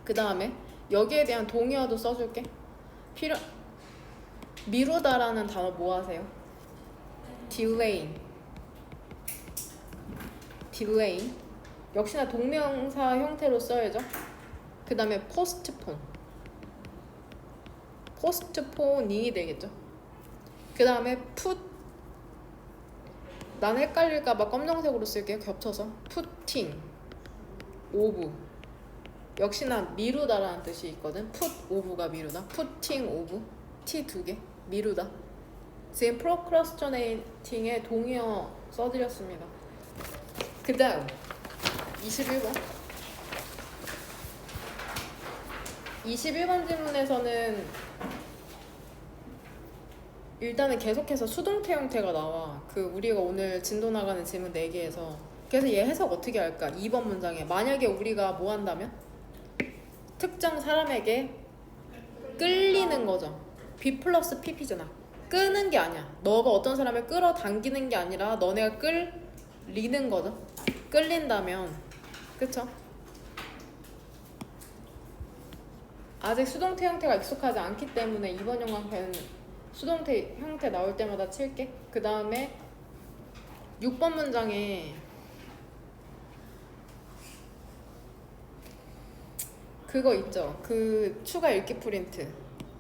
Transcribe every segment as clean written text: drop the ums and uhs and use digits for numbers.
그 다음에 여기에 대한 동의어도 써줄게. 미루다라는 단어 뭐 하세요? delaying. 역시나 동명사 형태로 써야죠. 그 다음에 postpone이 되겠죠. 그 다음에 put, 난 헷갈릴까봐 검정색으로 쓸게요. 겹쳐서 putting off, 역시나 미루다라는 뜻이 있거든. put off가 미루다, putting off, t 두 개, 미루다. 지금 procrastinating의 동의어 써드렸습니다. 그 다음 21번 질문에서는 일단은 계속해서 수동태 형태가 나와. 그 우리가 오늘 진도 나가는 질문 4개에서. 그래서 얘 해석 어떻게 할까? 2번 문장에 만약에 우리가 뭐 한다면? 특정 사람에게 끌리는 거죠. B 플러스 PP잖아. 끄는 게 아니야. 너가 어떤 사람을 끌어당기는 게 아니라 너네가 끌리는 거죠. 끌린다면, 그쵸? 아직 수동태 형태가 익숙하지 않기 때문에 이번 영광펜 수동태 형태 나올 때마다 칠게. 그 다음에 6번 문장에 그거 있죠. 그 추가 읽기 프린트.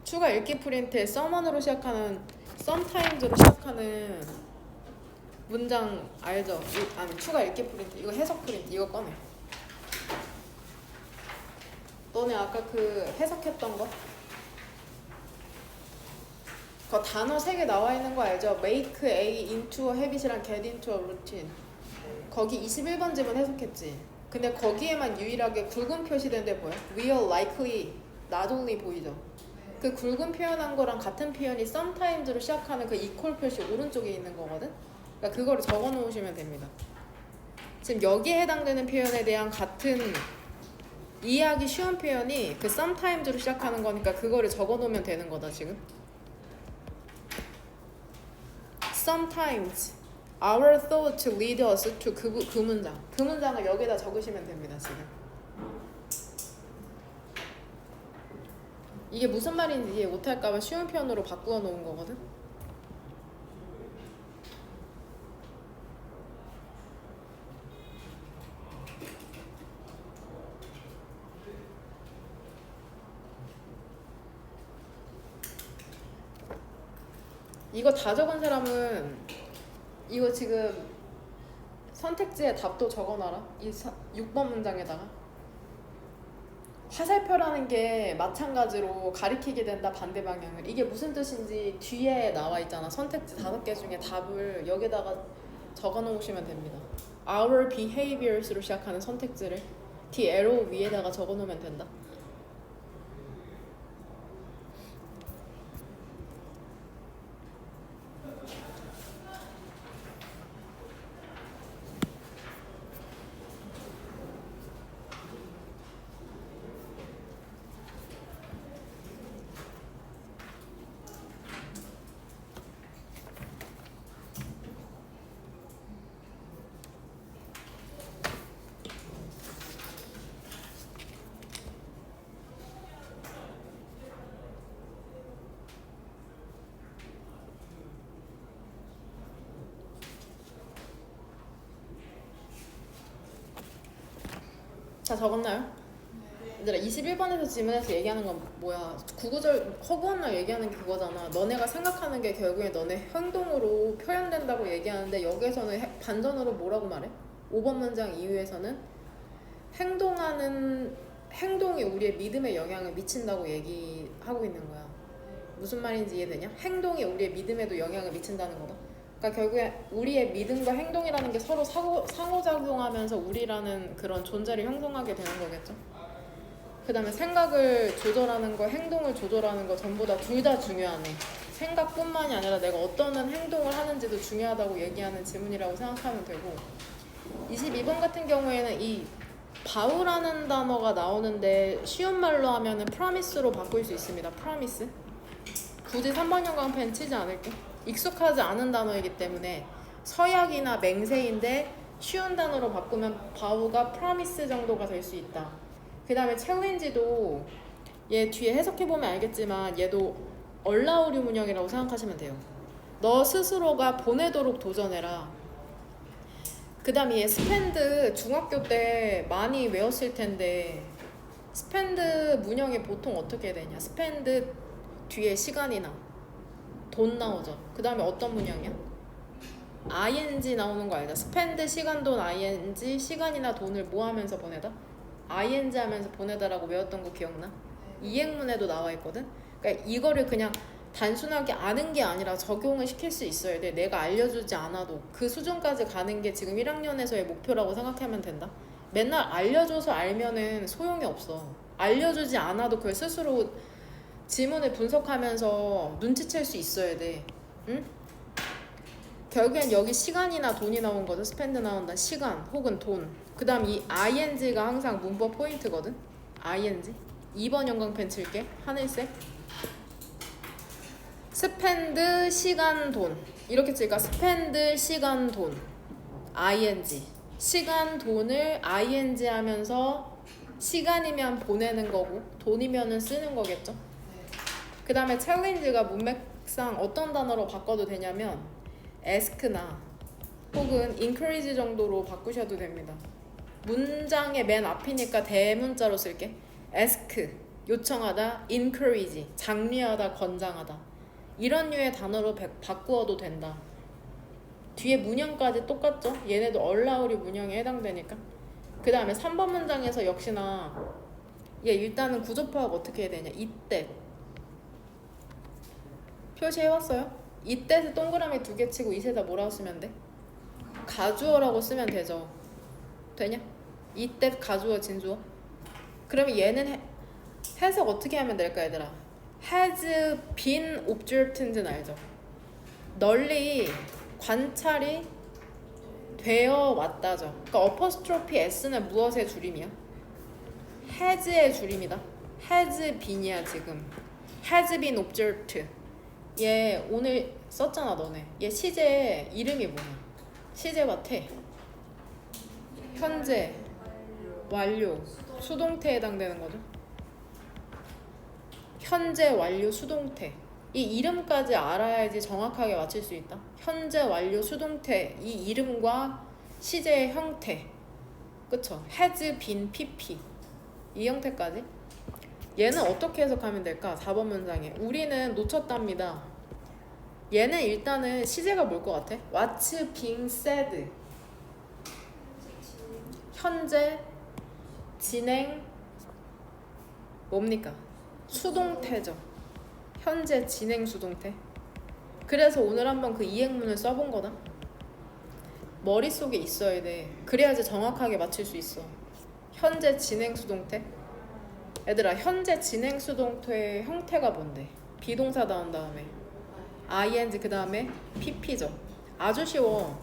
추가 읽기 프린트에 someone으로 시작하는, sometimes로 시작하는 문장 알죠? 아니, 추가 읽기 프린트. 이거 해석 프린트. 이거 꺼내. 너네 아까 그 해석했던 거? 그 단어 3개 나와 있는 거 알죠? make A into a habit이랑 get into a routine. 거기 21번 질문 해석했지. 근데 거기에만 유일하게 굵은 표시된 데 보여? will, likely, not only 보이죠? 그 굵은 표현한 거랑 같은 표현이 sometimes로 시작하는 그 equal 표시 오른쪽에 있는 거거든? 그러니까 그거를 적어 놓으시면 됩니다. 지금 여기에 해당되는 표현에 대한 같은 이해하기 쉬운 표현이 그 sometimes로 시작하는 거니까 그거를 적어 놓으면 되는 거다 지금. Sometimes our thoughts lead us to 그 문장. 그 문장을 여기다 적으시면 됩니다 지금. 이게 무슨 말인지 이해 못할까봐 쉬운 표현으로 바꾸어 놓은 거거든. 이거 다 적은 사람은 이거 지금 선택지에 답도 적어놔라. 이 6번 문장에다가 화살표라는 게 마찬가지로 가리키게 된다, 반대 방향을. 이게 무슨 뜻인지 뒤에 나와 있잖아. 선택지 5개 중에 답을 여기다가 적어 놓으시면 됩니다. Our behaviors로 시작하는 선택지를 the arrow 위에다가 적어 놓으면 된다. 다 적었나요? 얘들아 21번에서 질문에서 얘기하는 건 뭐야? 구구절 허구한 날 얘기하는 게 그거잖아. 너네가 생각하는 게 결국에 너네 행동으로 표현된다고 얘기하는데 여기에서는 반전으로 뭐라고 말해? 5번 문장 이후에서는 행동이 우리의 믿음에 영향을 미친다고 얘기하고 있는 거야. 무슨 말인지 이해되냐? 행동이 우리의 믿음에도 영향을 미친다는 거다. 그러니까 결국에 우리의 믿음과 행동이라는 게 서로 상호작용하면서 우리라는 그런 존재를 형성하게 되는 거겠죠. 그 다음에 생각을 조절하는 거, 행동을 조절하는 거 전부 다 둘 다 중요하네. 생각뿐만이 아니라 내가 어떤 행동을 하는지도 중요하다고 얘기하는 질문이라고 생각하면 되고, 22번 같은 경우에는 이 바우라는 단어가 나오는데 쉬운 말로 하면은 promise로 바꿀 수 있습니다. promise. 굳이 3번 형광펜 치지 않을게. 익숙하지 않은 단어이기 때문에 서약이나 맹세인데 쉬운 단어로 바꾸면 바우가 promise 정도가 될 수 있다. 그 다음에 챌린지도 얘 뒤에 해석해보면 알겠지만 얘도 얼라우류 문형이라고 생각하시면 돼요. 너 스스로가 보내도록 도전해라. 그 다음에 얘 스펜드 중학교 때 많이 외웠을 텐데 스펜드 문형이 보통 어떻게 되냐. 스펜드 뒤에 시간이나 돈 나오죠. 그 다음에 어떤 문형이야? ing 나오는 거 알죠? 스펜드 시간 돈 ing 시간이나 돈을 뭐 하면서 보내다? ing 하면서 보내다라고 외웠던 거 기억나? 이행문에도 나와 있거든? 그러니까 이거를 그냥 단순하게 아는 게 아니라 적용을 시킬 수 있어야 돼. 내가 알려주지 않아도 그 수준까지 가는 게 지금 1학년에서의 목표라고 생각하면 된다. 맨날 알려줘서 알면은 소용이 없어. 알려주지 않아도 그걸 스스로 지문을 분석하면서 눈치챌 수 있어야 돼. 응? 결국엔 여기 시간이나 돈이 나온 거죠. 스펜드 나온다. 시간 혹은 돈. 그 다음 이 ing가 항상 문법 포인트거든. ing. 2번 형광펜 칠게. 하늘색. 스펜드 시간 돈 이렇게 칠까? 스펜드 시간 돈 ing 시간 돈을 ing 하면서 시간이면 보내는 거고 돈이면은 쓰는 거겠죠. 그 다음에 챌린지가 문맥상 어떤 단어로 바꿔도 되냐면 ask나 혹은 encourage 정도로 바꾸셔도 됩니다. 문장의 맨 앞이니까 대문자로 쓸게. ask 요청하다, encourage 장려하다, 권장하다. 이런 류의 단어로 바꾸어도 된다. 뒤에 문형까지 똑같죠? 얘네도 얼라우리 문형에 해당되니까. 그 다음에 3번 문장에서 역시나 얘 일단은 구조 파악 어떻게 해야 되냐. 이때 표시해왔어요? 이때에서 동그라미 2개 치고 이세다 뭐라고 쓰면 돼? 가주어라고 쓰면 되죠. 되냐? 이때 가주어 진주어? 그러면 얘는 해석 어떻게 하면 될까 얘들아? has been observed는 알죠? 널리 관찰이 되어 왔다죠. 그러니까 어퍼스트로피 s는 무엇의 줄임이야? has의 줄임이다. has been이야 지금. has been observed. 얘 오늘 썼잖아 너네. 얘 시제 이름이 뭐야? 시제와 태. 현재, 완료, 수동태에 해당되는 거죠. 현재, 완료, 수동태. 이 이름까지 알아야지 정확하게 맞출 수 있다. 현재, 완료, 수동태. 이 이름과 시제의 형태. 그쵸? has been, pp. 이 형태까지. 얘는 어떻게 해석하면 될까? 4번 문장에. 우리는 놓쳤답니다. 얘는 일단은 시제가 뭘 것 같아? What's being said. 현재, 진행, 뭡니까? 수동태죠. 현재 진행 수동태. 그래서 오늘 한번 그 이행문을 써본 거다. 머릿속에 있어야 돼. 그래야지 정확하게 맞출 수 있어. 현재 진행 수동태. 얘들아 현재 진행 수동태의 형태가 뭔데? 비동사 나온 다음에 ing 그 다음에 pp죠. 아주 쉬워.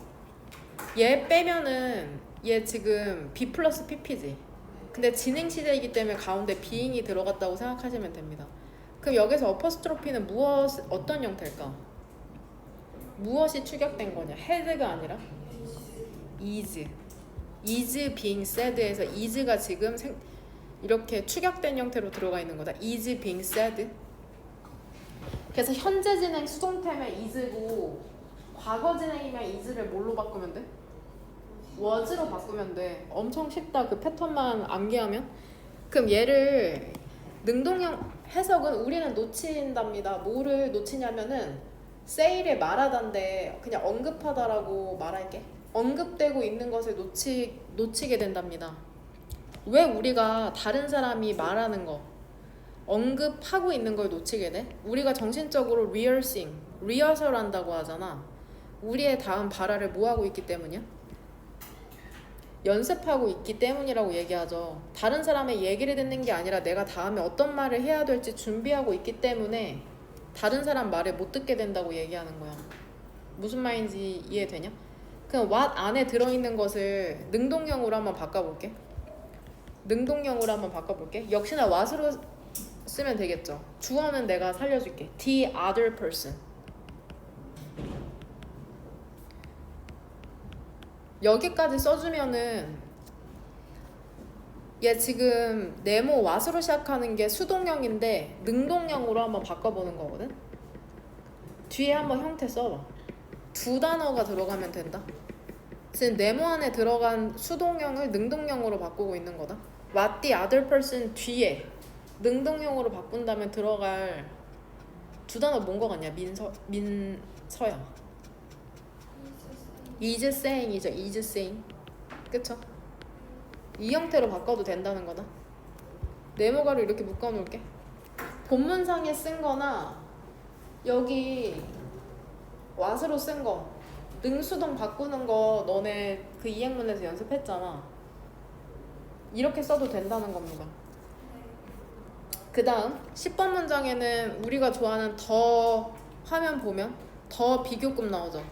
얘 빼면은 얘 지금 b 플러스 pp지. 근데 진행 시제이기 때문에 가운데 being이 들어갔다고 생각하시면 됩니다. 그럼 여기서 어퍼스트로피는 어떤 형태일까? 무엇이 축약된 거냐? has가 아니라 is. is being said에서 is가 지금 이렇게 축약된 형태로 들어가 있는 거다. is being said. 그래서 현재 진행 수동태면 is고 과거 진행이면 is를 뭘로 바꾸면 돼? was로 바꾸면 돼. 엄청 쉽다. 그 패턴만 암기하면. 그럼 얘를 능동형 해석은 우리는 놓친답니다. 뭐를 놓치냐면은 say를 말하다인데 그냥 언급하다라고 말할게. 언급되고 있는 것을 놓치게 된답니다. 왜 우리가 다른 사람이 말하는 거 언급하고 있는 걸 놓치게 돼? 우리가 정신적으로 리허설 한다고 하잖아. 우리의 다음 발화를 뭐 하고 있기 때문이야? 연습하고 있기 때문이라고 얘기하죠. 다른 사람의 얘기를 듣는 게 아니라 내가 다음에 어떤 말을 해야 될지 준비하고 있기 때문에 다른 사람 말을 못 듣게 된다고 얘기하는 거야. 무슨 말인지 이해되냐? 그럼 what 안에 들어있는 것을 능동형으로 한번 바꿔볼게. 역시나 what으로 쓰면 되겠죠. 주어는 내가 살려줄게. the other person. 여기까지 써주면은 얘 지금 네모 왓으로 시작하는 게 수동형인데 능동형으로 한번 바꿔보는 거거든. 뒤에 한번 형태 써봐. 두 단어가 들어가면 된다. 지금 네모 안에 들어간 수동형을 능동형으로 바꾸고 있는 거다. What the other person 뒤에 능동형으로 바꾼다면 들어갈 두 단어 뭔 거 같냐? 민서야. is saying이죠. is saying. 그쵸? 이 형태로 바꿔도 된다는 거다. 네모가루 이렇게 묶어 놓을게. 본문상에 쓴 거나 여기 왓으로 쓴 거 능수동 바꾸는 거 너네 그 이행문에서 연습했잖아. 이렇게 써도 된다는 겁니다. 그 다음 10번 문장에는 우리가 좋아하는 더 화면 보면 더 비교급 나오죠.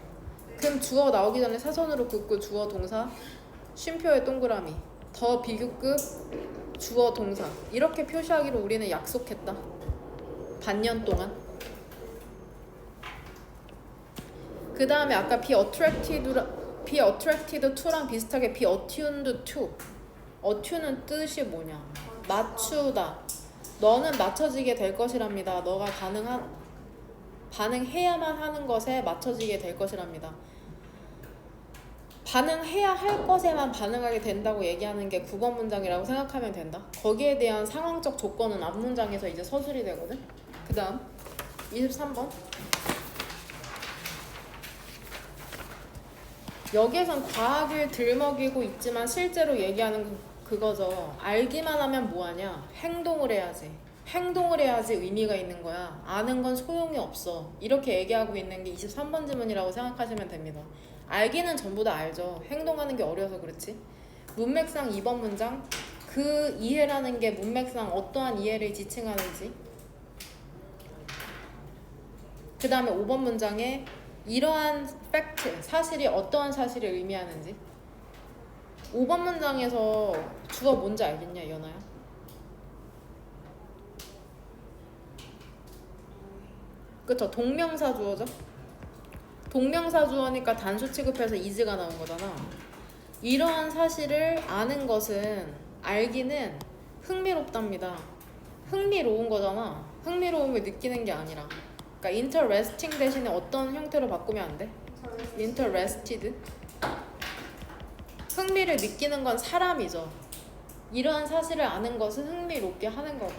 그럼 주어 나오기 전에 사선으로 긋고 주어 동사 쉼표에 동그라미 더 비교급 주어 동사 이렇게 표시하기로 우리는 약속했다. 반년 동안. 그 다음에 아까 be attracted to랑 비슷하게 be attuned to. attune는 뜻이 뭐냐? 맞추다. 너는 맞춰지게 될 것이랍니다. 너가 반응해야만 하는 것에 맞춰지게 될 것이랍니다. 반응해야 할 것에만 반응하게 된다고 얘기하는 게 9번 문장이라고 생각하면 된다. 거기에 대한 상황적 조건은 앞문장에서 이제 서술이 되거든. 그 다음 23번. 여기에선 과학을 들먹이고 있지만 실제로 얘기하는 그거죠. 알기만 하면 뭐하냐? 행동을 해야지. 행동을 해야지 의미가 있는 거야. 아는 건 소용이 없어. 이렇게 얘기하고 있는 게 23번 지문이라고 생각하시면 됩니다. 알기는 전부 다 알죠. 행동하는 게 어려서 그렇지. 문맥상 2번 문장. 그 이해라는 게 문맥상 어떠한 이해를 지칭하는지. 그 다음에 5번 문장에 이러한 팩트, 사실이 어떠한 사실을 의미하는지. 5번 문장에서 주어 뭔지 알겠냐, 연아야? 그쵸? 동명사 주어죠? 동명사 주어니까 단수 취급해서 is가 나온 거잖아. 이러한 사실을 아는 것은, 알기는 흥미롭답니다. 흥미로운 거잖아. 흥미로움을 느끼는 게 아니라. 그러니까 interesting 대신에 어떤 형태로 바꾸면 안 돼? interested. 흥미를 느끼는 건 사람이죠. 이러한 사실을 아는 것은 흥미롭게 하는 거고.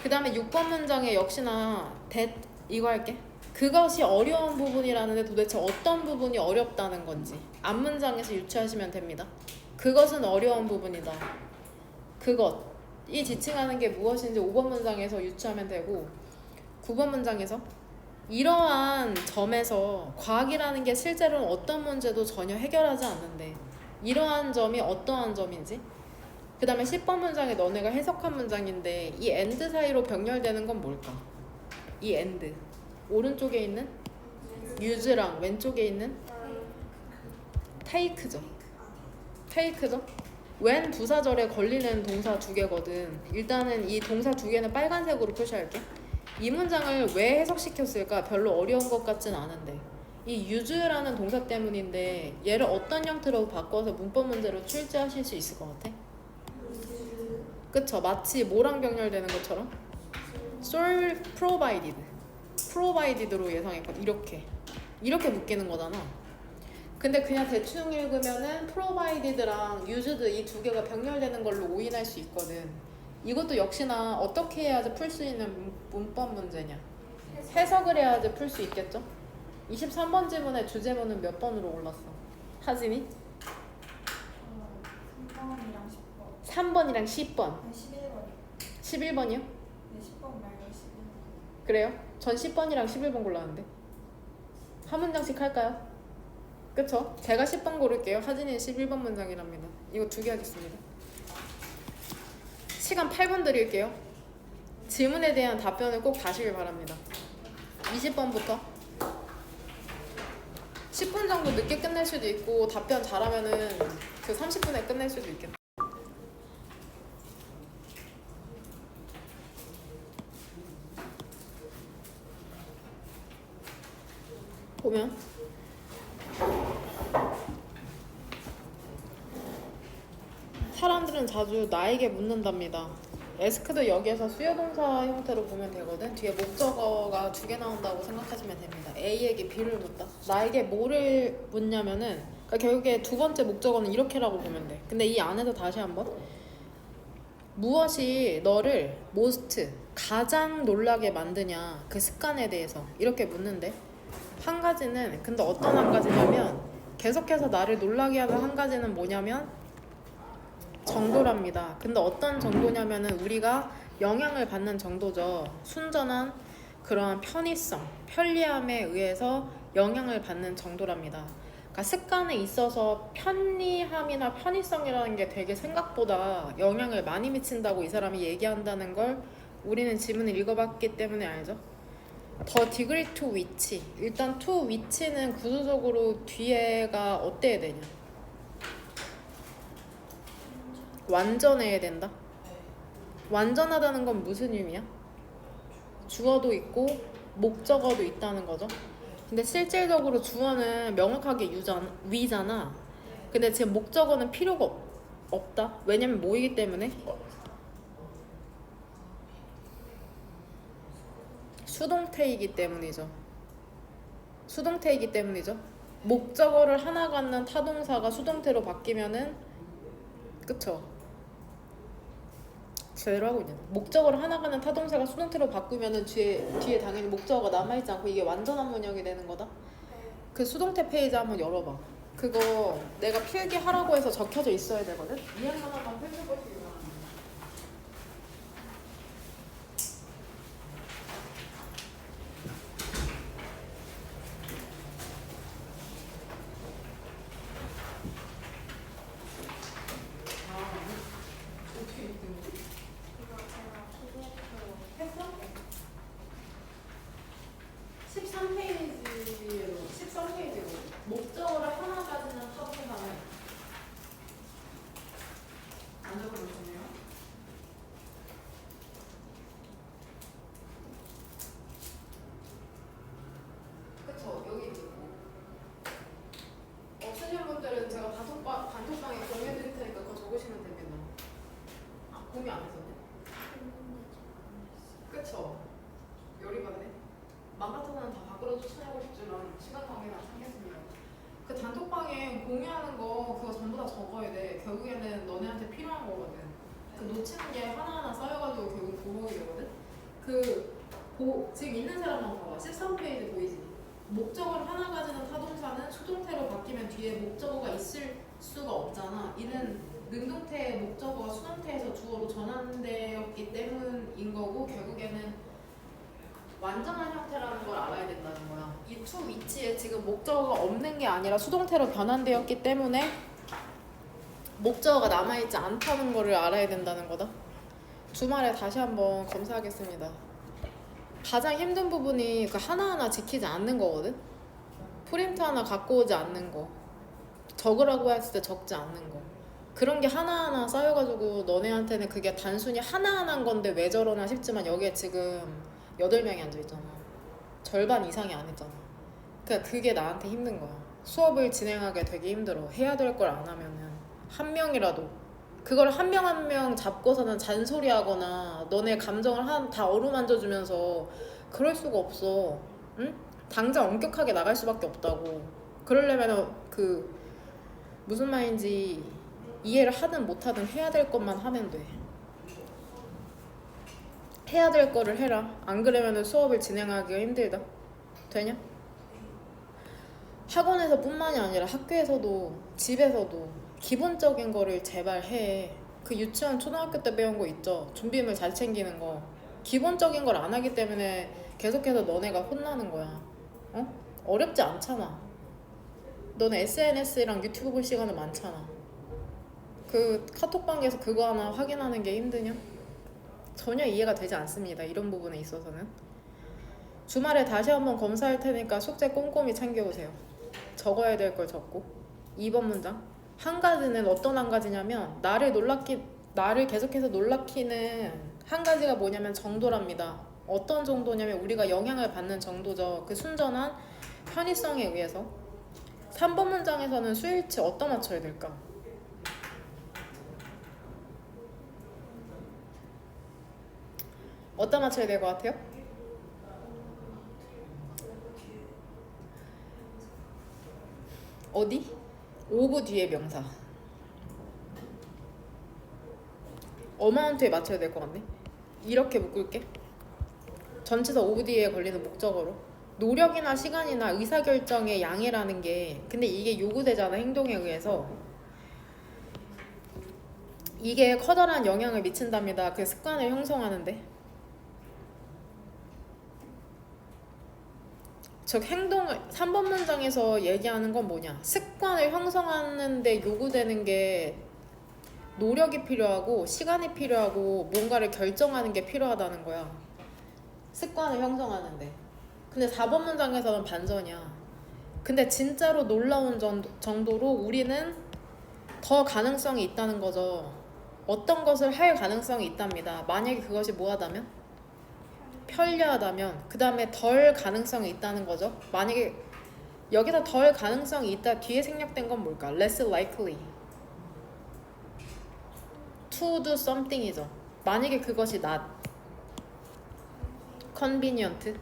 그 다음에 6번 문장에 역시나 이거 할게. 그것이 어려운 부분이라는데 도대체 어떤 부분이 어렵다는 건지 앞문장에서 유추하시면 됩니다. 그것은 어려운 부분이다. 그것이 지칭하는 게 무엇인지 5번 문장에서 유추하면 되고, 9번 문장에서 이러한 점에서 과학이라는 게 실제로는 어떤 문제도 전혀 해결하지 않는데 이러한 점이 어떠한 점인지. 그 다음에 10번 문장에 너네가 해석한 문장인데 이 and 사이로 병렬되는 건 뭘까? 이 and 오른쪽에 있는 use랑 왼쪽에 있는 take죠. when 부사절에 걸리는 동사 두 개거든. 일단은 이 동사 두 개는 빨간색으로 표시할게. 이 문장을 왜 해석시켰을까? 별로 어려운 것 같진 않은데 이 use라는 동사 때문인데 얘를 어떤 형태로 바꿔서 문법 문제로 출제하실 수 있을 것 같아? 그쵸? 마치 뭐랑 병렬되는 것처럼 provided로 예상했거든. 이렇게 묶이는 거잖아. 근데 그냥 대충 읽으면은 provided랑 used 이 두 개가 병렬되는 걸로 오인할 수 있거든. 이것도 역시나 어떻게 해야지 풀 수 있는 문법 문제냐? 해석을 해야지 풀 수 있겠죠? 23번 지문의 주제문은 몇 번으로 올랐어? 하진이? 3번이랑 10번. 11번이요? 네, 10번 말고 11번. 그래요? 전 10번이랑 11번 골랐는데. 한 문장씩 할까요? 그쵸? 제가 10번 고를게요. 하진이는 11번 문장이랍니다. 이거 두 개 하겠습니다. 시간 8분 드릴게요. 질문에 대한 답변을 꼭 다시길 바랍니다. 20번부터 10분 정도 늦게 끝낼 수도 있고 답변 잘하면은 그 30분에 끝낼 수도 있겠다. 보면 사람들은 자주 나에게 묻는답니다. 에스크도 여기에서 수요동사 형태로 보면 되거든. 뒤에 목적어가 두 개 나온다고 생각하시면 됩니다. A에게 B를 묻다. 나에게 뭐를 묻냐면은 그러니까 결국에 두 번째 목적어는 이렇게라고 보면 돼. 근데 이 안에서 다시 한번 무엇이 너를 most 가장 놀라게 만드냐 그 습관에 대해서 이렇게 묻는데 한 가지는 근데 어떤 한 가지냐면 계속해서 나를 놀라게 하는 한 가지는 뭐냐면 정도랍니다. 근데 어떤 정도냐면은 우리가 영향을 받는 정도죠. 순전한 그런 편의성, 편리함에 의해서 영향을 받는 정도랍니다. 그러니까 습관에 있어서 편리함이나 편의성이라는 게 되게 생각보다 영향을 많이 미친다고 이 사람이 얘기한다는 걸 우리는 지문을 읽어봤기 때문에 알죠? 더 디그리 투 위치. 일단 투 위치는 구조적으로 뒤에가 어때야 되냐? 완전해야 된다. 완전하다는 건 무슨 의미야? 주어도 있고 목적어도 있다는 거죠. 근데 실질적으로 주어는 명확하게 위잖아. 근데 지금 목적어는 필요가 없다. 왜냐면 뭐이기 때문에? 수동태이기 때문이죠. 수동태이기 때문이죠. 목적어를 하나 갖는 타동사가 수동태로 바뀌면은 그쵸? 제대로 하고 있는. 목적어를 하나 갖는 타동사가 수동태로 바꾸면은 뒤에 당연히 목적어가 남아있지 않고 이게 완전한 문형이 되는 거다. 그 수동태 페이지 한번 열어봐. 그거 내가 필기하라고 해서 적혀져 있어야 되거든. 이행 하나만 펼쳐보시기 바랍니다. 이거 제가 초등학교 했어? 13페이지로 목적어를 하나 가지는 타동사는 안 적어놓으셨네요. 그쵸? 여기 있고 없으신 분들은 제가 단톡방에 공유해드릴 테니까 그거 적으시면 됩니다. 아, 공유 안 했었네? 그쵸? 요리 받네? 맘 같아서는 다 밖으로 추천하고 싶지만 시간 관계는 참겠습니다. 그 단톡방에 공유하는 거 그거 전부 다 적어야 돼. 결국에는 너네한테 필요한 거거든. 그 놓치는 게 하나하나 쌓여가지고 결국 부모이 되거든. 지금 있는 사람만 봐봐. 13페이지 보이지? 목적어를 하나 가지는 타동사는 수동태로 바뀌면 뒤에 목적어가 있을 수가 없잖아. 이는 능동태의 목적어가 수동태에서 주어로 전환되었기 때문인 거고 결국에는 완전한 형태라는 걸 알아야 된다는 거야. 이 투 위치에 지금 목적어가 없는 게 아니라 수동태로 변환되었기 때문에 목적어가 남아있지 않다는 거를 알아야 된다는 거다. 주말에 다시 한번 검사하겠습니다. 가장 힘든 부분이 그 하나하나 지키지 않는 거거든. 프린트 하나 갖고 오지 않는 거, 적으라고 했을 때 적지 않는 거, 그런 게 하나하나 쌓여가지고 너네한테는 그게 단순히 하나하나인 건데 왜 저러나 싶지만 여기에 지금 8명이 앉아있잖아. 절반 이상이 안 했잖아. 그러니까 그게 나한테 힘든 거야. 수업을 진행하기 되게 힘들어. 해야 될 걸 안 하면은 한 명이라도 그걸 한 명 한 명 잡고서는 잔소리하거나 너네 감정을 다 어루만져주면서 그럴 수가 없어. 응? 당장 엄격하게 나갈 수밖에 없다고. 그러려면 그 무슨 말인지 이해를 하든 못하든 해야 될 것만 하면 돼. 해야 될 거를 해라. 안 그러면 수업을 진행하기가 힘들다. 되냐? 학원에서 뿐만이 아니라 학교에서도 집에서도 기본적인 거를 제발 해. 그 유치원 초등학교 때 배운 거 있죠? 준비물 잘 챙기는 거. 기본적인 걸 안 하기 때문에 계속해서 너네가 혼나는 거야. 어? 어렵지 않잖아. 너네 SNS랑 유튜브 볼 시간은 많잖아. 그 카톡방에서 그거 하나 확인하는 게 힘드냐? 전혀 이해가 되지 않습니다. 이런 부분에 있어서는. 주말에 다시 한번 검사할 테니까 숙제 꼼꼼히 챙겨오세요. 적어야 될 걸 적고. 2번 문장. 한 가지는 어떤 한 가지냐면 나를 계속해서 놀라키는 한 가지가 뭐냐면 정도랍니다. 어떤 정도냐면 우리가 영향을 받는 정도죠. 그 순전한 편의성에 의해서. 3번 문장에서는 수일치 어디다 맞춰야 될까? 어디다 맞춰야 될 것 같아요? 어디? 오브 뒤에 명사. 어마운트에 맞춰야 될 것 같네. 이렇게 묶을게. 전치사 오브 뒤에 걸리는 목적어로. 노력이나 시간이나 의사결정의 양이라는 게 근데 이게 요구되잖아 행동에 의해서. 이게 커다란 영향을 미친답니다. 그 습관을 형성하는데. 즉 행동을 3번 문장에서 얘기하는 건 뭐냐? 습관을 형성하는데 요구되는 게 노력이 필요하고 시간이 필요하고 뭔가를 결정하는 게 필요하다는 거야. 습관을 형성하는데. 근데 4번 문장에서는 반전이야. 근데 진짜로 놀라운 정도로 우리는 더 가능성이 있다는 거죠. 어떤 것을 할 가능성이 있답니다. 만약에 그것이 뭐하다면? 편리하다면 그 다음에 덜 가능성이 있다는 거죠. 만약에 여기다 덜 가능성이 있다 뒤에 생략된 건 뭘까? less likely to do something이죠. 만약에 그것이 not convenient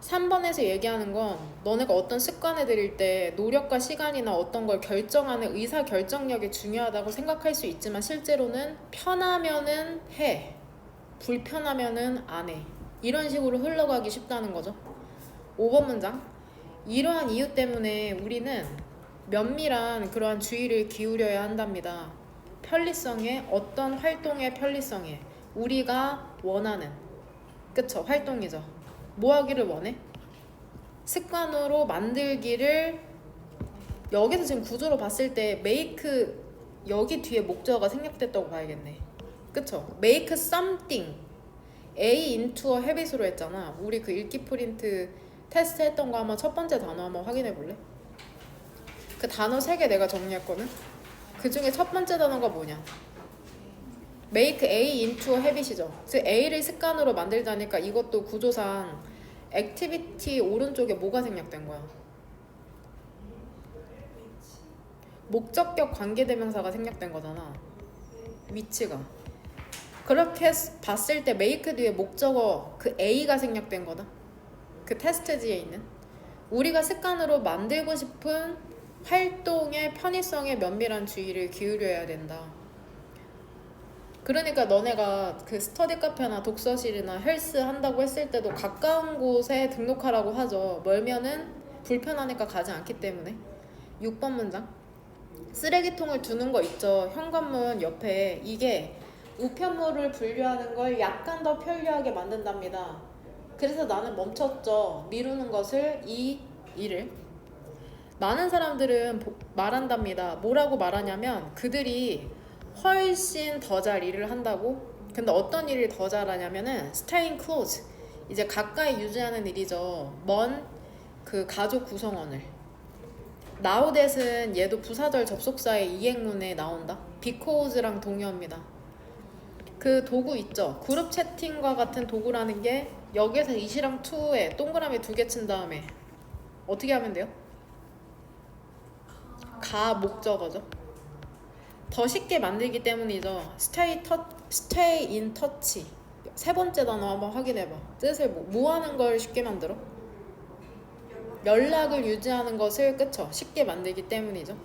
3번에서 얘기하는 건 너네가 어떤 습관을 들일 때 노력과 시간이나 어떤 걸 결정하는 의사 결정력이 중요하다고 생각할 수 있지만 실제로는 편하면은 해, 불편하면은 안 해. 이런 식으로 흘러가기 쉽다는 거죠. 5번 문장. 이러한 이유 때문에 우리는 면밀한 그러한 주의를 기울여야 한답니다. 편리성에 어떤 활동의 편리성에 우리가 원하는 그쵸 활동이죠. 뭐 하기를 원해? 습관으로 만들기를 여기서 지금 구조로 봤을 때 make 여기 뒤에 목적어가 생략됐다고 봐야겠네. 그쵸? make something A into a habit으로 했잖아. 우리 그 읽기 프린트 테스트 했던 거 한번 첫 번째 단어 한번 확인해 볼래? 그 단어 3개 내가 정리했거든? 그 중에 첫 번째 단어가 뭐냐? make A into a habit이죠. 즉 A를 습관으로 만들자니까 이것도 구조상 액티비티 오른쪽에 뭐가 생략된 거야? 목적격 관계대명사가 생략된 거잖아. 위치가. 그렇게 봤을 때 make 뒤에 목적어 그 A가 생략된 거다. 그 테스트지에 있는 우리가 습관으로 만들고 싶은 활동의 편의성에 면밀한 주의를 기울여야 된다. 그러니까 너네가 그 스터디 카페나 독서실이나 헬스 한다고 했을 때도 가까운 곳에 등록하라고 하죠. 멀면은 불편하니까 가지 않기 때문에. 6번 문장. 쓰레기통을 두는 거 있죠. 현관문 옆에. 이게 우편물을 분류하는 걸 약간 더 편리하게 만든답니다. 그래서 나는 멈췄죠. 미루는 것을 이 일을. 많은 사람들은 말한답니다. 뭐라고 말하냐면 그들이 훨씬 더 잘 일을 한다고. 근데 어떤 일을 더 잘하냐면은 staying close 이제 가까이 유지하는 일이죠. 먼 그 가족 구성원을. now that은 얘도 부사절 접속사의 이행문에 나온다. because랑 동의어입니다. 그 도구 있죠. 그룹 채팅과 같은 도구라는 게 여기에서 is랑 to에 동그라미 2개 친 다음에 어떻게 하면 돼요? 가 목적어죠. 더 쉽게 만들기 때문이죠. stay in touch. 세 번째 단어 한번 확인해봐. 뜻을 뭐 하는 걸 쉽게 만들어? 연락을 유지하는 것을 그쵸? 쉽게 만들기 때문이죠.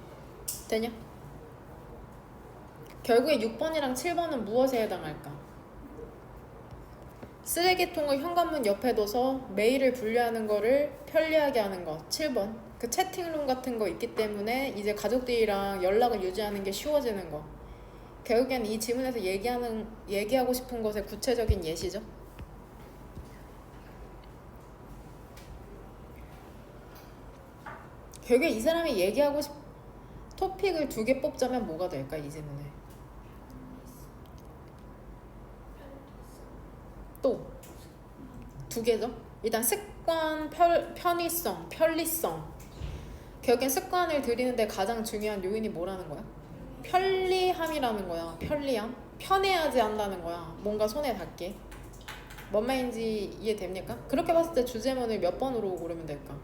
되냐? 결국에 6번이랑 7번은 무엇에 해당할까? 쓰레기통을 현관문 옆에 둬서 메일을 분류하는 거를 편리하게 하는 것. 7번. 그 채팅룸 같은 거 있기 때문에 이제 가족들이랑 연락을 유지하는 게 쉬워지는 거. 결국엔 이 지문에서 얘기하고 싶은 것의 구체적인 예시죠. 결국에 이 사람이 얘기하고 토픽을 2개 뽑자면 뭐가 될까 이 지문에? 또 2개죠. 일단 습관, 편의성, 편리성. 결국엔 습관을 들이는데 가장 중요한 요인이 뭐라는 거야? 편리함이라는 거야. 편리함. 편해야지 한다는 거야. 뭔가 손에 닿게. 뭔 말인지 이해됩니까? 그렇게 봤을 때 주제문을 몇 번으로 고르면 될까?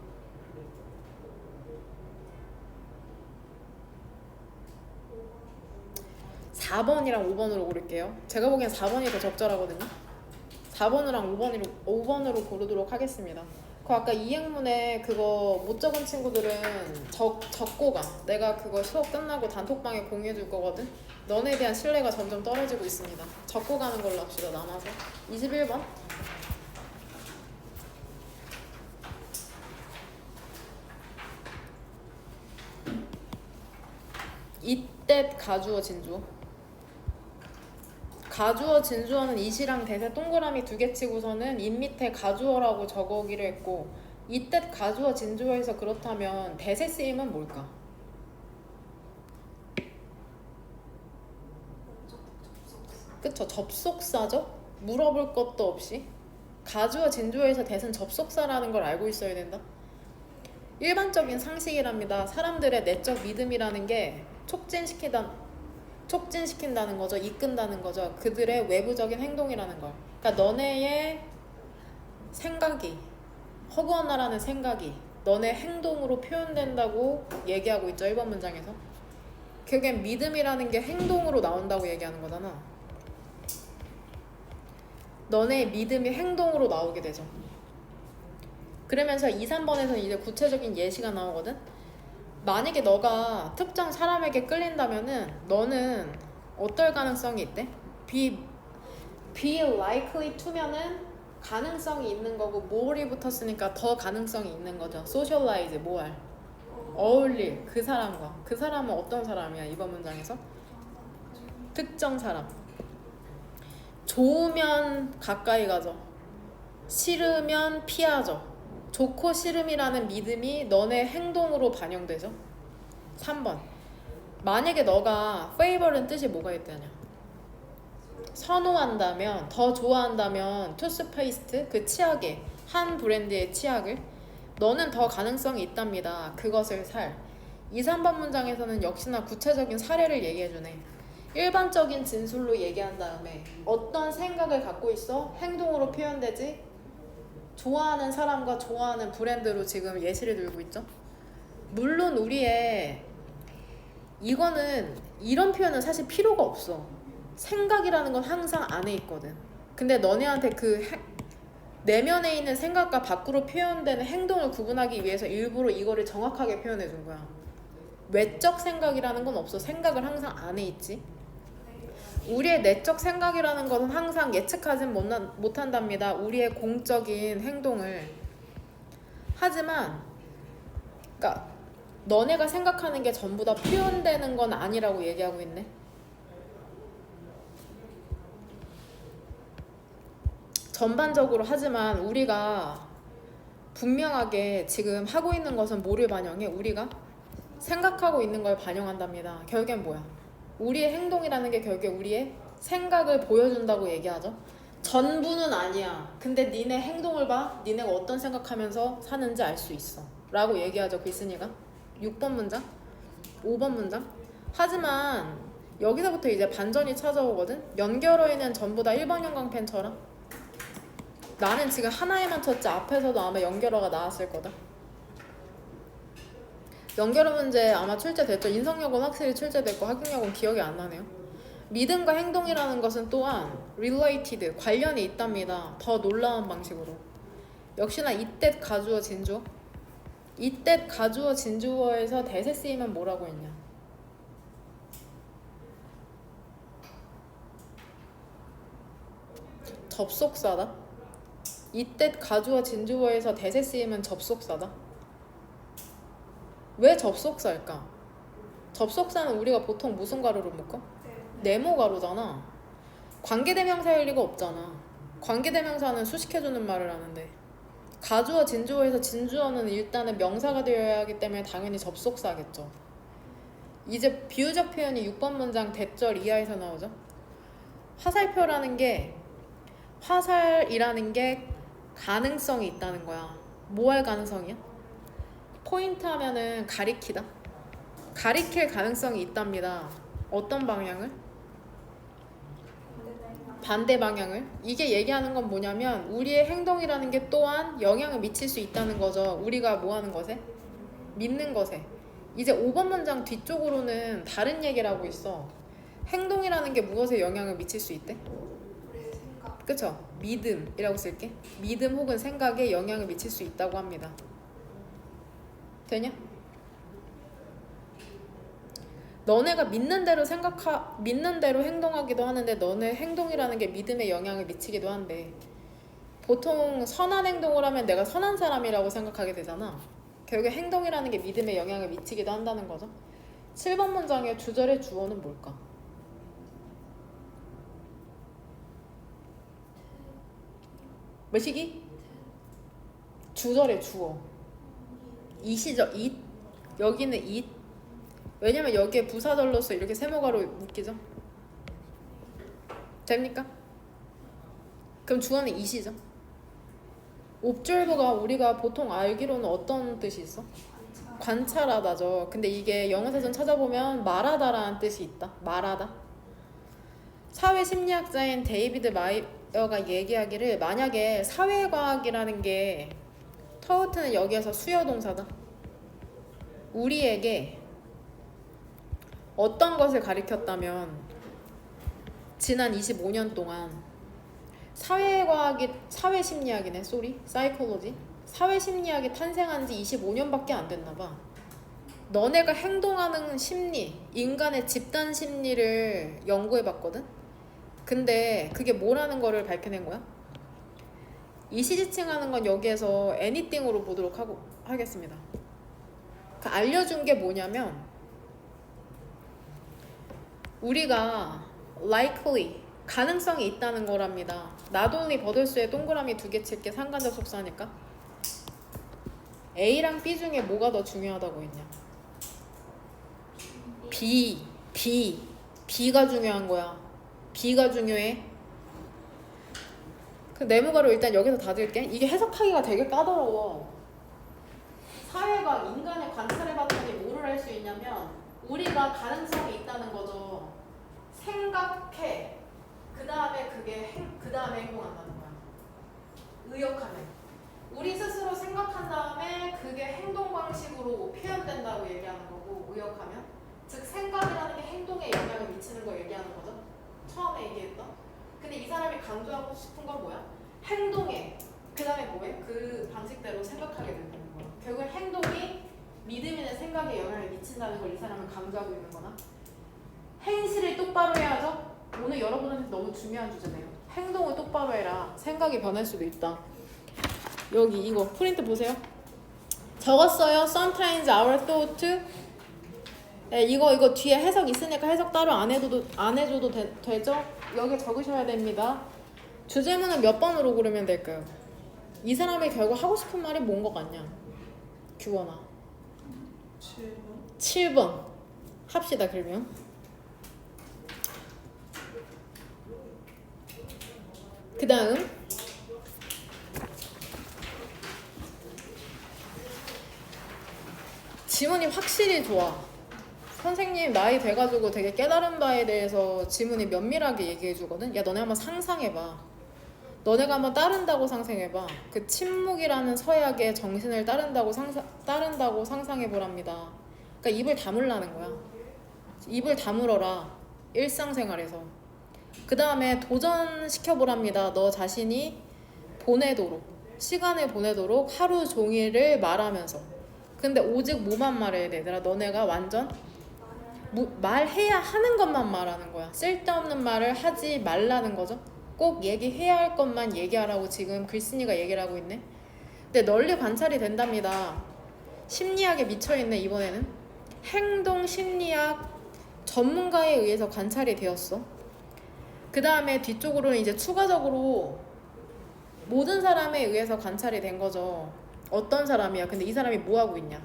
4번이랑 5번으로 고를게요. 제가 보기엔 4번이 더 적절하거든요. 4번이랑 5번으로 고르도록 하겠습니다. 그 아까 이행문에 그거 못 적은 친구들은 적고 가. 내가 그거 수업 끝나고 단톡방에 공유해 줄 거거든. 너네에 대한 신뢰가 점점 떨어지고 있습니다. 적고 가는 걸로 합시다. 남아서 21번. 이때 가주어 진주어. 가주어 진주어는 이시랑 대세 동그라미 2개 치고서는 인 밑에 가주어라고 적어오기로 했고, 이때 가주어 진주어에서 그렇다면 대세 쓰임은 뭘까? 그쵸, 접속사죠? 물어볼 것도 없이 가주어 진주어에서 대세는 접속사라는 걸 알고 있어야 된다. 일반적인 상식이랍니다. 사람들의 내적 믿음이라는 게 촉진시킨다는 거죠. 이끈다는 거죠. 그들의 외부적인 행동이라는 걸. 그러니까 너네의 생각이, 허구하나라는 생각이 너네 행동으로 표현된다고 얘기하고 있죠. 1번 문장에서. 결국엔 믿음이라는 게 행동으로 나온다고 얘기하는 거잖아. 너네의 믿음이 행동으로 나오게 되죠. 그러면서 2, 3번에서는 이제 구체적인 예시가 나오거든. 만약에 너가 특정 사람에게 끌린다면은 너는 어떨 가능성이 있대? be likely to면은 가능성이 있는 거고 more이 붙었으니까 더 가능성이 있는 거죠. socialize, 뭐할? 어울릴 그 사람과. 그 사람은 어떤 사람이야? 이번 문장에서 특정 사람. 좋으면 가까이 가죠. 싫으면 피하죠. 좋고 싫음이라는 믿음이 너네 행동으로 반영되죠. 3번. 만약에 너가 favor는 뜻이 뭐가 있다냐? 선호한다면, 더 좋아한다면 투스페이스트, 그 치약에 한 브랜드의 치약을 너는 더 가능성이 있답니다. 그것을 살. 2, 3번 문장에서는 역시나 구체적인 사례를 얘기해주네. 일반적인 진술로 얘기한 다음에 어떤 생각을 갖고 있어? 행동으로 표현되지? 좋아하는 사람과 좋아하는 브랜드로 지금 예시를 들고 있죠. 물론 우리의 이거는 이런 표현은 사실 필요가 없어. 생각이라는 건 항상 안에 있거든. 근데 너네한테 그 내면에 있는 생각과 밖으로 표현되는 행동을 구분하기 위해서 일부러 이거를 정확하게 표현해 준 거야. 외적 생각이라는 건 없어. 생각은 항상 안에 있지. 우리의 내적 생각이라는 것은 항상 예측하진 못한답니다. 우리의 공적인 행동을. 하지만 그러니까 너네가 생각하는 게 전부 다 표현되는 건 아니라고 얘기하고 있네. 전반적으로. 하지만 우리가 분명하게 지금 하고 있는 것은 뭐를 반영해? 우리가 생각하고 있는 걸 반영한답니다. 결국엔 뭐야? 우리의 행동이라는 게 결국에 우리의 생각을 보여준다고 얘기하죠. 전부는 아니야. 근데 니네 행동을 봐. 니네가 어떤 생각하면서 사는지 알 수 있어. 라고 얘기하죠. 글쓴이가. 6번 문장, 5번 문장. 하지만 여기서부터 이제 반전이 찾아오거든. 연결어에는 전부 다 1번형 강펜 쳐라. 나는 지금 하나에만 쳤지 앞에서도 아마 연결어가 나왔을 거다. 연결어 문제 아마 출제됐죠. 인성역은 확실히 출제됐고 학용역은 기억이 안 나네요. 믿음과 행동이라는 것은 또한 related, 관련이 있답니다. 더 놀라운 방식으로. 역시나 이때 가주어 진주어. 이때 가주어 진주어에서 대세 쓰임은 뭐라고 했냐? 접속사다. 이때 가주어 진주어에서 대세 쓰임은 접속사다. 왜 접속사일까? 접속사는 우리가 보통 무슨 가루로 묶어? 네모 가루잖아. 관계대명사일 리가 없잖아. 관계대명사는 수식해주는 말을 하는데 가주어 진주어에서 진주어는 일단은 명사가 되어야 하기 때문에 당연히 접속사겠죠. 이제 비유적 표현이 6번 문장 대절 이하에서 나오죠. 화살표라는 게 화살이라는 게 가능성이 있다는 거야. 뭐 할 가능성이야? 포인트 하면은 가리키다. 가리킬 가능성이 있답니다. 어떤 방향을? 반대 방향을. 이게 얘기하는 건 뭐냐면 우리의 행동이라는 게 또한 영향을 미칠 수 있다는 거죠. 우리가 뭐 하는 것에? 믿는 것에. 이제 5번 문장 뒤쪽으로는 다른 얘기를 하고 있어. 행동이라는 게 무엇에 영향을 미칠 수 있대? 우리의 생각. 그쵸? 믿음이라고 쓸게. 믿음 혹은 생각에 영향을 미칠 수 있다고 합니다. 되냐? 너네가 믿는 대로 행동하기도 하는데 너네 행동이라는 게 믿음에 영향을 미치기도 한데 보통 선한 행동을 하면 내가 선한 사람이라고 생각하게 되잖아. 결국에 행동이라는 게 믿음에 영향을 미치기도 한다는 거죠. 7번 문장의 주절의 주어는 뭘까? 몇이기? 주절의 주어. it이죠. it. 여기는 it. 왜냐면 여기에 부사절로서 이렇게 세모가로 묶이죠. 됩니까? 그럼 주어는 it이죠. observe가 우리가 보통 알기로는 어떤 뜻이 있어? 관찰하다죠. 근데 이게 영어사전 찾아보면 말하다라는 뜻이 있다. 말하다. 사회심리학자인 데이비드 마이어가 얘기하기를 만약에 사회과학이라는 게 터우트는 여기에서 수요동사다. 우리에게 어떤 것을 가리켰다면 지난 25년 동안 사회심리학이네, 사이콜로지. 사회심리학이 탄생한 지 25년밖에 안 됐나 봐. 너네가 행동하는 심리, 인간의 집단 심리를 연구해 봤거든? 근데 그게 뭐라는 거를 밝혀낸 거야? 이시지칭하는 건 여기에서 anything으로 보도록 하겠습니다. 그 알려준 게 뭐냐면 우리가 likely, 가능성이 있다는 거랍니다. not only 버들스에 동그라미 2개 칠게 상관접속사니까. A랑 B 중에 뭐가 더 중요하다고 했냐? B가 중요한 거야. B가 중요해. 그 네모가로 일단 여기서 닫을게. 이게 해석하기가 되게 까다로워. 사회가 인간을 관찰해봤더니 뭐를 할 수 있냐면 우리가 가능성이 있다는 거죠. 생각해. 그 다음에 행동한다는 거야. 의역하면. 우리 스스로 생각한 다음에 그게 행동 방식으로 표현된다고 얘기하는 거고, 의역하면. 즉 생각이라는 게 행동에 영향을 미치는 걸 얘기하는 거죠. 처음에 얘기했던. 근데 이 사람이 강조하고 싶은 건 뭐야? 행동해. 그 다음에 뭐해? 그 방식대로 생각하게 된다는 거야. 결국 행동이 믿음이나 생각에 영향을 미친다는 걸 이 사람은 강조하고 있는 거나. 행실을 똑바로 해야죠. 오늘 여러분한테 너무 중요한 주제네요. 행동을 똑바로 해라. 생각이 변할 수도 있다. 여기 이거 프린트 보세요. 적었어요. Sometimes our thought. 네, 이거 뒤에 해석 있으니까 해석 따로 안 해줘도 되죠? 여기 적으셔야 됩니다. 주제문은 몇 번으로 고르면 될까요? 이 사람이 결국 하고 싶은 말이 뭔 것 같냐? 규원아. 7번. 합시다 그러면. 그 다음 지문이 확실히 좋아. 선생님 나이 돼가지고 되게 깨달은 바에 대해서 지문이 면밀하게 얘기해주거든. 야 너네 한번 상상해봐. 너네가 한번 따른다고 상상해봐. 그 침묵이라는 서약의 정신을 따른다고 상상해보랍니다. 그러니까 입을 다물라는 거야. 입을 다물어라. 일상생활에서. 그 다음에 도전시켜보랍니다. 너 자신이 시간을 보내도록 하루 종일을 말하면서. 근데 오직 뭐만 말해야 돼? 얘들아 너네가 완전 말해야 하는 것만 말하는 거야. 쓸데없는 말을 하지 말라는 거죠. 꼭 얘기해야 할 것만 얘기하라고 지금 글쓴이가 얘기를 하고 있네. 근데 널리 관찰이 된답니다. 심리학에 미쳐있네. 이번에는 행동 심리학 전문가에 의해서 관찰이 되었어. 그 다음에 뒤쪽으로는 이제 추가적으로 모든 사람에 의해서 관찰이 된 거죠. 어떤 사람이야? 근데 이 사람이 뭐 하고 있냐?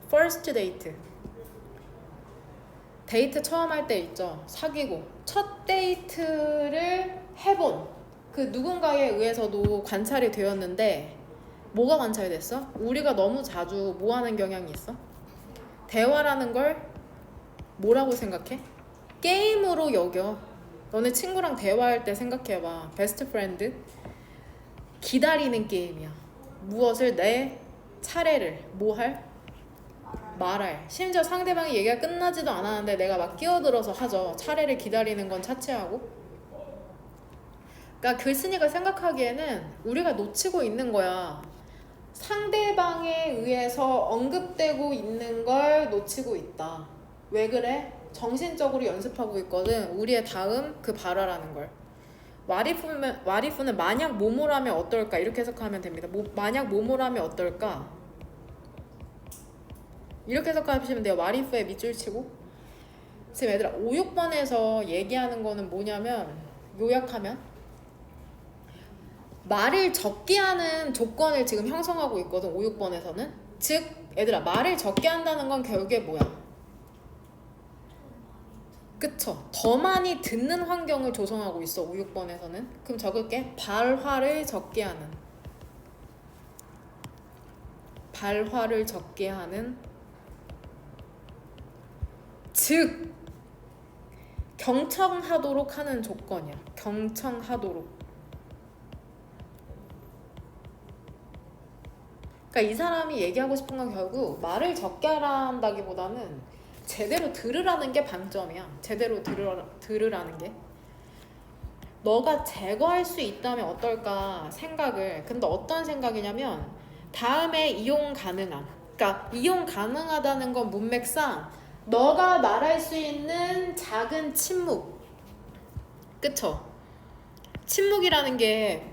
First date. 데이트 처음 할 때 있죠. 사귀고 첫 데이트를 해본 그 누군가에 의해서도 관찰이 되었는데 뭐가 관찰이 됐어? 우리가 너무 자주 뭐 하는 경향이 있어? 대화라는 걸 뭐라고 생각해? 게임으로 여겨. 너네 친구랑 대화할 때 생각해봐. 베스트 프렌드 기다리는 게임이야. 무엇을? 내 차례를 뭐 할? 말할. 심지어 상대방이 얘기가 끝나지도 않았는데 내가 막 끼어들어서 하죠. 차례를 기다리는 건 차치하고. 그러니까 글쓴이가 생각하기에는 우리가 놓치고 있는 거야. 상대방에 의해서 언급되고 있는 걸 놓치고 있다. 왜 그래? 정신적으로 연습하고 있거든. 우리의 다음 그 발화라는 걸. 와리프는 만약 뭐뭐라면 어떨까 이렇게 해석하면 됩니다. 만약 뭐뭐라면 어떨까 이렇게 해석하시면 돼요. 와리프의 밑줄 치고. 지금 얘들아 5, 6번에서 얘기하는 거는 뭐냐면 요약하면 말을 적게 하는 조건을 지금 형성하고 있거든. 5, 6번에서는. 즉 얘들아 말을 적게 한다는 건 결국에 뭐야? 그쵸? 더 많이 듣는 환경을 조성하고 있어. 5, 6번에서는. 그럼 적을게. 발화를 적게 하는. 발화를 적게 하는. 즉 경청하도록 하는 조건이야. 경청하도록. 그러니까 이 사람이 얘기하고 싶은 건 결국 말을 적게 하란다기보다는 제대로 들으라는 게 방점이야. 제대로 들으라는 게. 너가 제거할 수 있다면 어떨까 생각을. 근데 어떤 생각이냐면 다음에 이용 가능함. 그러니까 이용 가능하다는 건 문맥상 너가 말할 수 있는 작은 침묵. 그쵸? 침묵이라는 게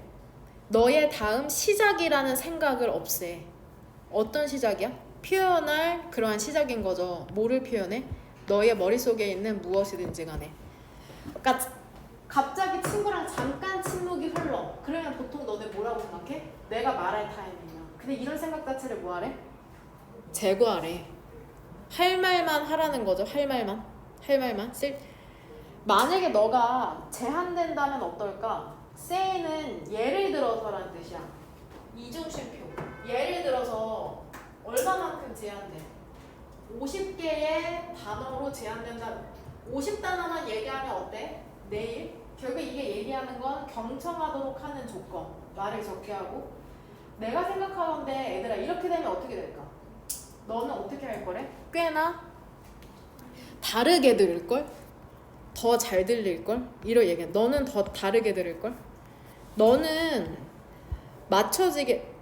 너의 다음 시작이라는 생각을 없애. 어떤 시작이야? 표현할 그러한 시작인 거죠. 뭐를 표현해? 너의 머릿속에 있는 무엇이든지 간에. 그러니까 갑자기 친구랑 잠깐 침묵이 흘러. 그러면 보통 너네 뭐라고 생각해? 내가 말할 타이밍이야. 근데 이런 생각 자체를 뭐 하래? 제거하래. 할 말만 하라는 거죠. 할 말만. 만약에 너가 제한된다면 어떨까? say는 예를 들어서라는 뜻이야. 이중심표. 예를 들어서 얼마만큼 제한돼? 50개의 단어로 제한된다. 50단어만 얘기하면 어때? 내일? 결국 이게 얘기하는 건 경청하도록 하는 조건. 말을 적게 하고. 내가 생각하건데 얘들아 이렇게 되면 어떻게 될까? 너는 어떻게 할 거래? 꽤나 다르게 들을걸? 더 잘 들릴걸? 이런 얘기야. 너는 더 다르게 들을걸? 너는 맞춰지게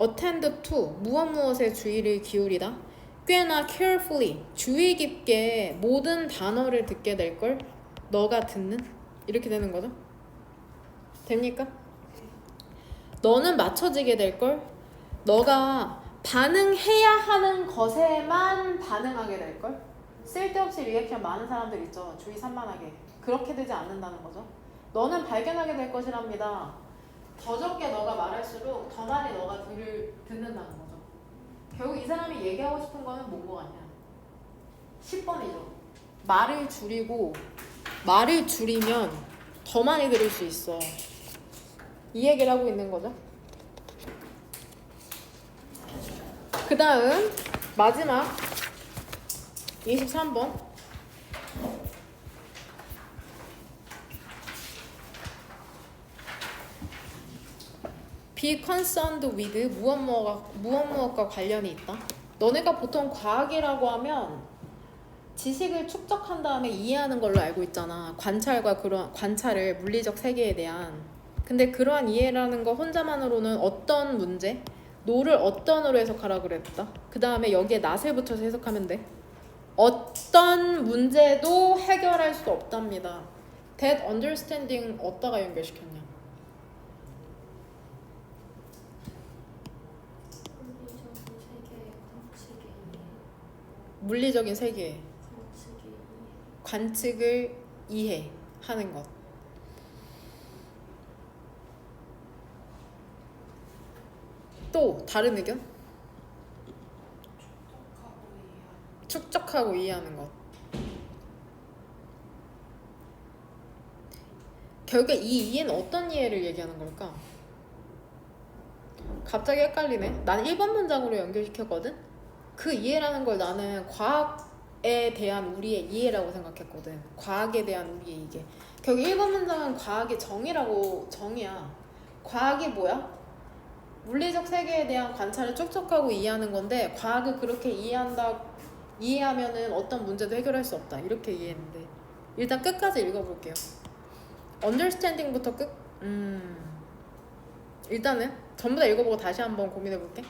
attend to 무엇에 주의를 기울이다. 꽤나 carefully 주의 깊게 모든 단어를 듣게 될걸. 너가 듣는 이렇게 되는 거죠. 됩니까? 너는 맞춰지게 될걸. 너가 반응해야 하는 것에만 반응하게 될걸. 쓸데없이 리액션 많은 사람들 있죠. 주의 산만하게. 그렇게 되지 않는다는 거죠. 너는 발견하게 될 것이랍니다. 더 적게 너가 말할수록 더 많이 너가 듣는다는 거죠. 결국 이 사람이 얘기하고 싶은 거는 뭔 거 같냐? 10번이죠. 말을 줄이면 더 많이 들을 수 있어. 이 얘기를 하고 있는 거죠. 그 다음 마지막 23번. Be concerned with 무엇과 관련이 있다. 너네가 보통 과학이라고 하면 지식을 축적한 다음에 이해하는 걸로 알고 있잖아. 관찰과 그런 관찰을 물리적 세계에 대한. 근데 그러한 이해라는 거 혼자만으로는 어떤 문제? no를 어떤으로 해석하라고 그랬다. 그 다음에 여기에 not을 붙여서 해석하면 돼. 어떤 문제도 해결할 수 없답니다. that understanding 어디다가 연결시켰냐? 물리적인 세계 관측을 이해하는 것. 또 다른 의견? 축적하고 이해하는 것. 결국에 이 이해는 어떤 이해를 얘기하는 걸까? 갑자기 헷갈리네. 난 1번 문장으로 연결시켰거든? 그 이해라는 걸 나는 과학에 대한 우리의 이해라고 생각했거든. 과학에 대한 우리의 이해. 결국 1번 문장은 과학의 정의야. 과학이 뭐야? 물리적 세계에 대한 관찰을 축적하고 이해하는 건데 과학을 그렇게 이해한다 이해하면은 어떤 문제도 해결할 수 없다. 이렇게 이해했는데 일단 끝까지 읽어볼게요. understanding부터 끝? 일단은 전부 다 읽어보고 다시 한번 고민해볼게.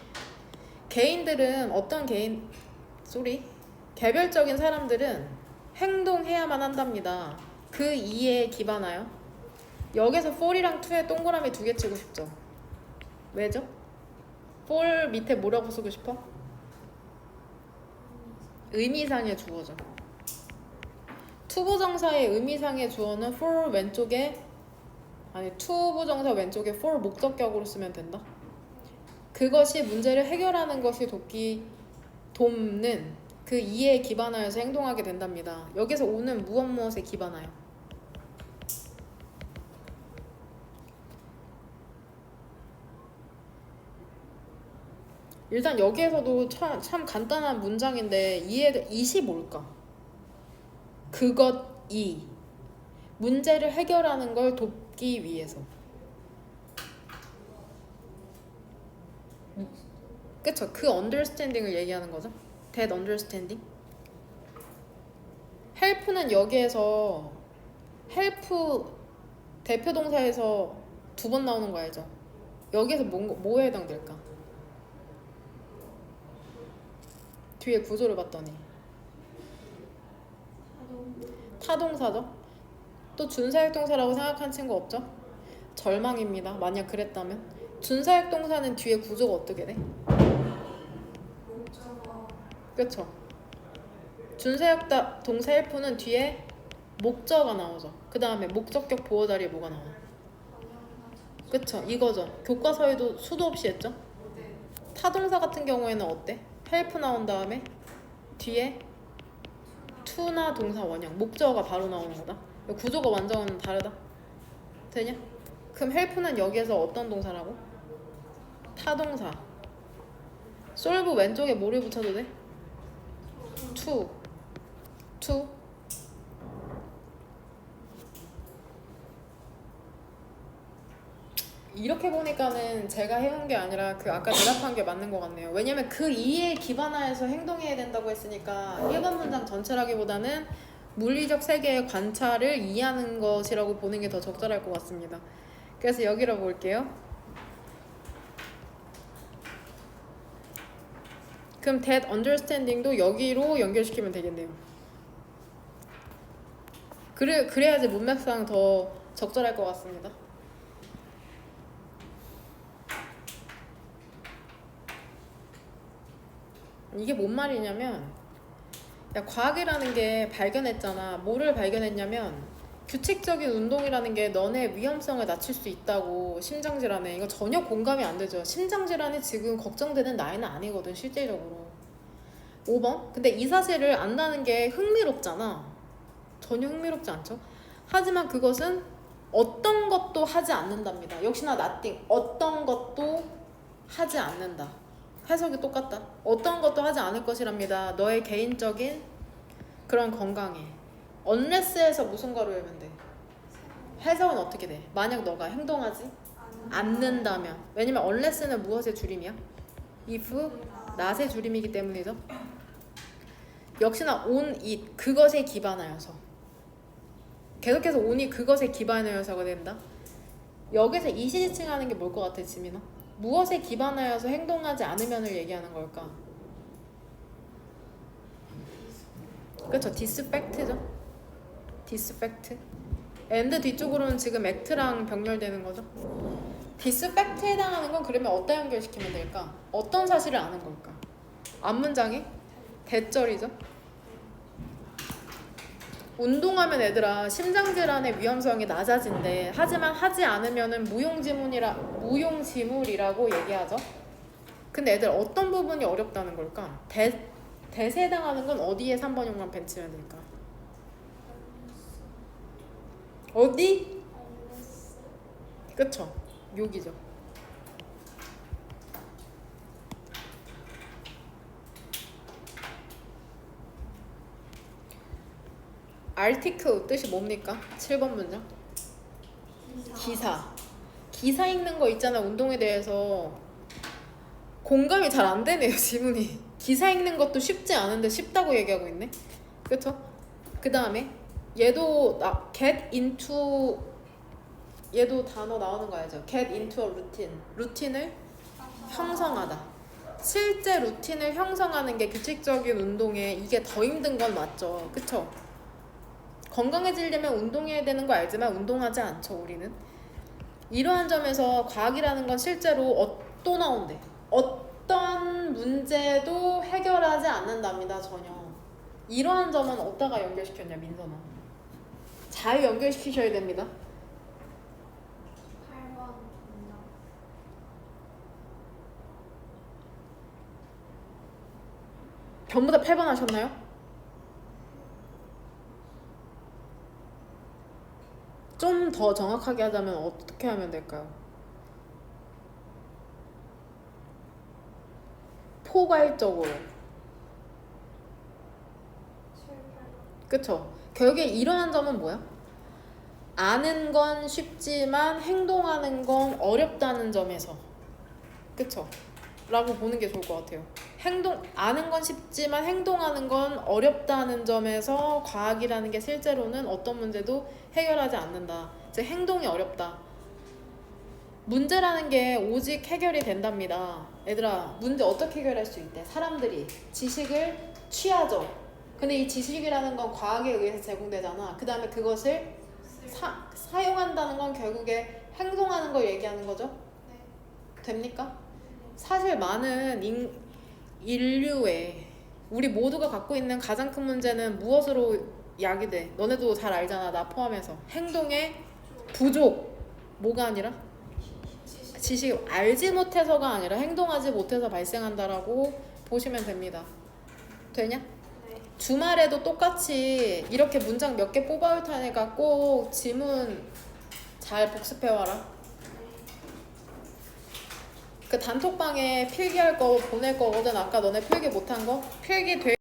개별적인 사람들은 행동해야만 한답니다. 그 이해에 기반하여 여기서 for이랑 to에 동그라미 2개 치고 싶죠. 왜죠? for 밑에 뭐라고 쓰고 싶어? 의미상의 주어죠. to 부정사의 의미상의 주어는 for 왼쪽에 to 부정사 왼쪽에 for 목적격으로 쓰면 된다. 그것이 문제를 해결하는 것이 돕는 그 이해에 기반하여서 행동하게 된답니다. 여기서 오는 무엇에 기반하여? 일단 여기에서도 참 간단한 문장인데 이시 뭘까? 그것이 문제를 해결하는 걸 돕기 위해서. 그쵸? 그 understanding을 얘기하는 거죠. that understanding. help는 여기에서 help 대표 동사에서 2번 나오는 거 알죠? 여기에서 뭐에 해당될까? 뒤에 구조를 봤더니 타동사죠? 또 준사역동사라고 생각한 친구 없죠? 절망입니다. 만약 그랬다면 준사역동사는 뒤에 구조가 어떻게 돼? 그쵸? 준사역 동사 help는 뒤에 목적어가 나오죠. 그 다음에 목적격 보호 자리에 뭐가 나와? 그쵸? 이거죠. 교과서에도 수도 없이 했죠? 타동사 같은 경우에는 어때? help 나온 다음에 뒤에 to나 동사 원형 목적어가 바로 나오는 거다. 구조가 완전 다르다. 되냐? 그럼 help는 여기에서 어떤 동사라고? 타동사. solve 왼쪽에 뭐를 붙여도 돼? to. 이렇게 보니까는 제가 해온 게 아니라 그 아까 대답한 게 맞는 것 같네요. 왜냐면 그 이해에 기반하여서 행동해야 된다고 했으니까 1번 문장 전체라기보다는 물리적 세계의 관찰을 이해하는 것이라고 보는 게 더 적절할 것 같습니다. 그래서 여기로 볼게요. 그럼 that understanding도 여기로 연결시키면 되겠네요. 그래야지 문맥상 더 적절할 것 같습니다. 이게 뭔 말이냐면 야, 과학이라는 게 발견했잖아. 뭐를 발견했냐면 규칙적인 운동이라는 게 너네 위험성을 낮출 수 있다고. 심장질환에 이거 전혀 공감이 안 되죠. 심장질환이 지금 걱정되는 나이는 아니거든 실질적으로. 5번 근데 이 사실을 안다는 게 흥미롭잖아. 전혀 흥미롭지 않죠. 하지만 그것은 어떤 것도 하지 않는답니다. 역시나 nothing. 어떤 것도 하지 않는다. 해석이 똑같다. 어떤 것도 하지 않을 것이랍니다. 너의 개인적인 그런 건강에. unless에서 무슨 가로 열면 돼? 해석은 어떻게 돼? 만약 너가 행동하지 않는다면. 왜냐면 unless는 무엇의 줄임이야? if, not의 줄임이기 때문이죠. 역시나 on it, 그것에 기반하여서. 계속해서 on이 그것에 기반하여서가 된다. 여기서 it이 지칭하는 게 뭘 것 같아, 지민아? 무엇에 기반하여서 행동하지 않으면을 얘기하는 걸까? 그렇죠. this fact죠. this fact. and 뒤쪽으로는 지금 act랑 병렬되는 거죠. this fact에 해당하는 건 그러면 어디다 연결시키면 될까? 어떤 사실을 아는 걸까? 앞문장이 대절이죠. 운동하면 얘들아 심장질환의 위험성이 낮아진대. 하지만 하지 않으면은 무용지물이라고 얘기하죠. 근데 애들 어떤 부분이 어렵다는 걸까? 대세에 해당하는 건 어디에 3번용만 벤치면 될까? 어디? 그쵸? 여기죠. article 뜻이 뭡니까? 7번 문장. 기사 읽는 거 있잖아. 운동에 대해서 공감이 잘 안 되네요. 지문이 기사 읽는 것도 쉽지 않은데 쉽다고 얘기하고 있네. 그쵸? 그 다음에 얘도 get into, 얘도 단어 나오는 거 알죠? get into a routine. 루틴을 형성하다. 실제 루틴을 형성하는 게 규칙적인 운동에 이게 더 힘든 건 맞죠. 그쵸? 건강해지려면 운동해야 되는 거 알지만 운동하지 않죠, 우리는. 이러한 점에서 과학이라는 건 실제로 또 나온대. 어떤 문제도 해결하지 않는답니다, 전혀. 이러한 점은 어디다가 연결시켰냐, 민선아. 잘 연결시키셔야 됩니다. 8번 정답. 전부 다 8번 하셨나요? 좀 더 정확하게 하자면 어떻게 하면 될까요? 포괄적으로. 7, 8번. 그쵸? 결국에 이러한 점은 뭐야? 아는 건 쉽지만 행동하는 건 어렵다는 점에서. 그쵸? 라고 보는 게 좋을 것 같아요. 아는 건 쉽지만 행동하는 건 어렵다는 점에서 과학이라는 게 실제로는 어떤 문제도 해결하지 않는다. 즉 행동이 어렵다. 문제라는 게 오직 해결이 된답니다. 얘들아, 문제 어떻게 해결할 수 있대? 사람들이 지식을 취하죠. 근데 이 지식이라는 건 과학에 의해서 제공되잖아. 그 다음에 그것을 사용한다는 건 결국에 행동하는 걸 얘기하는 거죠. 네. 됩니까? 사실 많은 인류의 우리 모두가 갖고 있는 가장 큰 문제는 무엇으로 야기돼? 너네도 잘 알잖아, 나 포함해서. 행동의 부족. 뭐가 아니라? 지식. 알지 못해서가 아니라 행동하지 못해서 발생한다라고 보시면 됩니다. 되냐? 네. 주말에도 똑같이 이렇게 문장 몇 개 뽑아올 테니까 꼭 지문 잘 복습해와라. 그 단톡방에 필기할 거 보낼 거거든. 아까 너네 필기 못한 거? 필기 돼